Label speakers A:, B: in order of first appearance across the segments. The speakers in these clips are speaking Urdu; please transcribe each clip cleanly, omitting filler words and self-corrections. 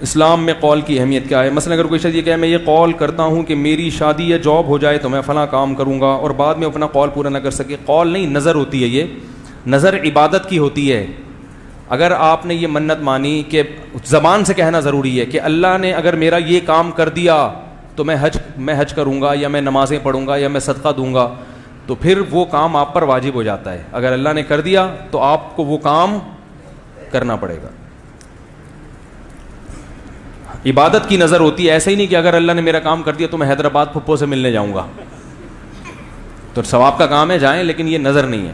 A: اسلام میں قول کی اہمیت کیا ہے؟ مثلا اگر کوئی شخص یہ کہے میں یہ قول کرتا ہوں کہ میری شادی یا جاب ہو جائے تو میں فلاں کام کروں گا، اور بعد میں اپنا قول پورا نہ کر سکے. قول نہیں، نظر ہوتی ہے. یہ نظر عبادت کی ہوتی ہے. اگر آپ نے یہ منت مانی کہ زبان سے کہنا ضروری ہے کہ اللہ نے اگر میرا یہ کام کر دیا تو میں حج کروں گا، یا میں نمازیں پڑھوں گا، یا میں صدقہ دوں گا، تو پھر وہ کام آپ پر واجب ہو جاتا ہے. اگر اللہ نے کر دیا تو آپ کو وہ کام کرنا پڑے گا. عبادت کی نظر ہوتی ہے. ایسا ہی نہیں کہ اگر اللہ نے میرا کام کر دیا تو میں حیدرآباد پھپھو سے ملنے جاؤں گا، تو ثواب کا کام ہے جائیں، لیکن یہ نظر نہیں ہے.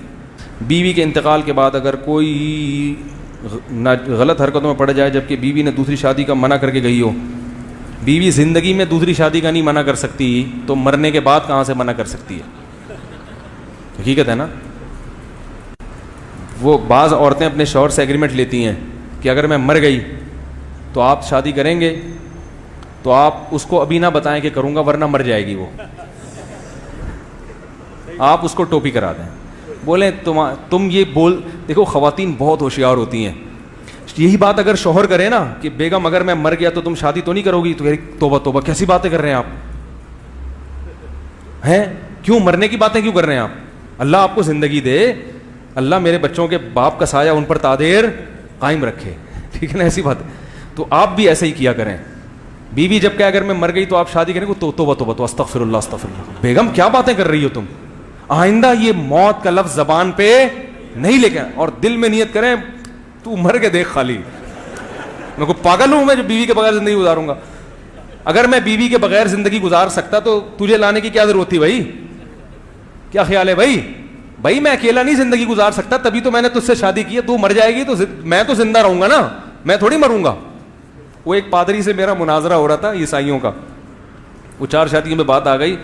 A: بیوی کے انتقال کے بعد اگر کوئی غلط حرکتوں میں پڑ جائے جبکہ بیوی نے دوسری شادی کا منع کر کے گئی ہو. بیوی زندگی میں دوسری شادی کا نہیں منع کر سکتی تو مرنے کے بعد کہاں سے منع کر سکتی ہے؟ حقیقت ہے نا. وہ بعض عورتیں اپنے شوہر سے ایگریمنٹ لیتی ہیں کہ اگر میں مر گئی تو آپ شادی کریں گے، تو آپ اس کو ابھی نہ بتائیں کہ کروں گا ورنہ مر جائے گی. وہ آپ اس کو ٹوپی کرا دیں، بولیں تم یہ بول. دیکھو خواتین بہت ہوشیار ہوتی ہیں. یہی بات اگر شوہر کرے نا کہ بیگم اگر میں مر گیا تو تم شادی تو نہیں کرو گی، تو توبہ توبہ کیسی باتیں کر رہے ہیں آپ ہیں؟ کیوں مرنے کی باتیں کیوں کر رہے ہیں آپ؟ اللہ آپ کو زندگی دے، اللہ میرے بچوں کے باپ کا سایہ ان پر تادیر قائم رکھے. ٹھیک ہے نا؟ ایسی بات. تو آپ بھی ایسے ہی کیا کریں. بیوی جب کہ اگر میں مر گئی تو آپ شادی کریں گے تو توبہ توبہ تو استغفر اللہ استغفر اللہ. بیگم کیا باتیں کر رہی ہو تم؟ آئندہ یہ موت کا لفظ زبان پہ نہیں لے کے، اور دل میں نیت کریں تو مر کے دیکھ خالی. میں کو پاگل ہوں میں جو بیوی کے بغیر زندگی گزاروں گا؟ اگر میں بیوی کے بغیر زندگی گزار سکتا تو تجھے لانے کی کیا ضرورت تھی بھائی؟ کیا خیال ہے بھائی؟ بھائی میں اکیلا نہیں زندگی گزار سکتا، تبھی تو میں نے تجھ سے شادی کی ہے. تو مر جائے گی تو میں تو زندہ رہوں گا نا، میں تھوڑی مروں گا. وہ ایک پادری سے میرا مناظرہ ہو رہا تھا عیسائیوں کا. وہ 4 شادیوں میں بات آ گئی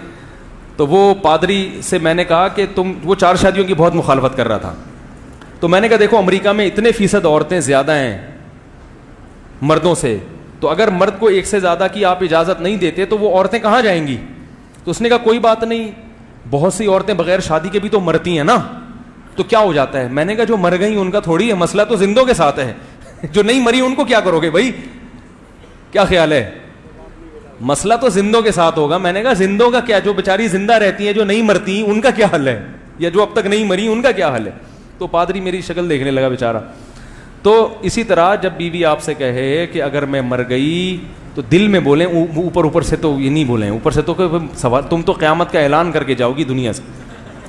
A: تو وہ پادری سے میں نے کہا کہ وہ 4 شادیوں کی بہت مخالفت کر رہا تھا. تو میں نے کہا دیکھو امریکہ میں اتنے فیصد عورتیں زیادہ ہیں مردوں سے، تو اگر مرد کو 1 سے زیادہ کی آپ اجازت نہیں دیتے تو وہ عورتیں کہاں جائیں گی؟ تو اس نے کہا کوئی بات نہیں، بہت سی عورتیں بغیر شادی کے بھی تو مرتی ہیں نا، تو کیا ہو جاتا ہے؟ میں نے کہا جو مر گئی ان کا تھوڑی ہے مسئلہ، تو زندوں کے ساتھ ہے. جو نہیں مری ان کو کیا کرو گے بھائی؟ کیا خیال ہے؟ مسئلہ تو زندوں کے ساتھ ہوگا. میں نے کہا زندوں کا کیا، جو بیچاری زندہ رہتی ہیں جو نہیں مرتی ان کا کیا حل ہے، یا جو اب تک نہیں مری ان کا کیا حل ہے؟ تو پادری میری شکل دیکھنے لگا بیچارہ. تو اسی طرح جب بیوی آپ سے کہے کہ اگر میں مر گئی تو دل میں بولیں، اوپر سے تو یہ نہیں بولیں. اوپر سے تو سوال، تم تو قیامت کا اعلان کر کے جاؤ گی دنیا سے،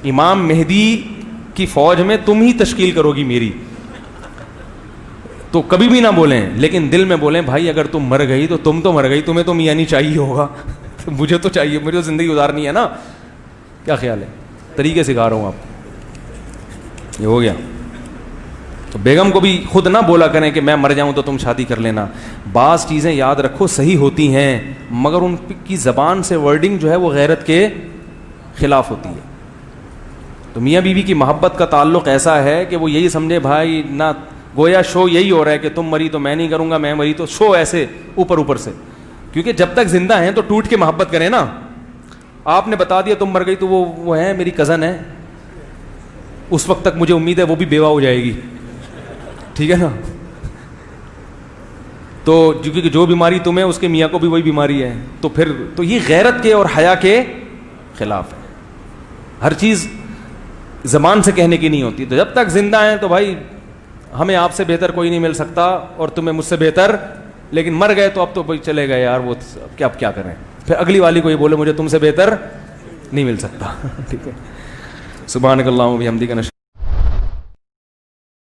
A: امام مہدی کی فوج میں تم ہی تشکیل کرو گی میری. تو کبھی بھی نہ بولیں، لیکن دل میں بولیں بھائی اگر تم مر گئی تو تم تو مر گئی، تمہیں تو میاں نہیں چاہیے ہوگا، مجھے تو چاہیے، مجھے تو زندگی گزارنی ہے نا. کیا خیال ہے؟ طریقے سکھا رہا ہوں آپ کو. یہ ہو گیا. تو بیگم کو بھی خود نہ بولا کریں کہ میں مر جاؤں تو تم شادی کر لینا. بعض چیزیں یاد رکھو صحیح ہوتی ہیں مگر ان کی زبان سے ورڈنگ جو ہے وہ غیرت کے خلاف ہوتی ہے. تو میاں بیوی کی محبت کا تعلق ایسا ہے کہ وہ یہی سمجھے بھائی نہ گویا شو یہی ہو رہا ہے کہ تم مری تو میں نہیں کروں گا، میں مری تو شو ایسے اوپر سے. کیونکہ جب تک زندہ ہیں تو ٹوٹ کے محبت کریں نا. آپ نے بتا دیا تم مر گئی تو وہ ہے میری کزن ہے، اس وقت تک مجھے امید ہے وہ بھی بیوہ ہو جائے گی. ٹھیک ہے نا؟ تو کیونکہ جو بیماری تمہیں اس کے میاں کو بھی وہی بیماری ہے، تو پھر تو یہ غیرت کے اور حیا کے خلاف ہے. ہر چیز زبان سے کہنے کی نہیں ہوتی. تو جب تک زندہ ہیں تو بھائی ہمیں آپ سے بہتر کوئی نہیں مل سکتا اور تمہیں مجھ سے بہتر، لیکن مر گئے تو اب تو بھائی چلے گئے یار، وہ اب کیا کریں؟ پھر اگلی والی کو یہ بولے مجھے تم سے بہتر نہیں مل سکتا. ٹھیک ہے. سبحانک اللہم و بحمدک.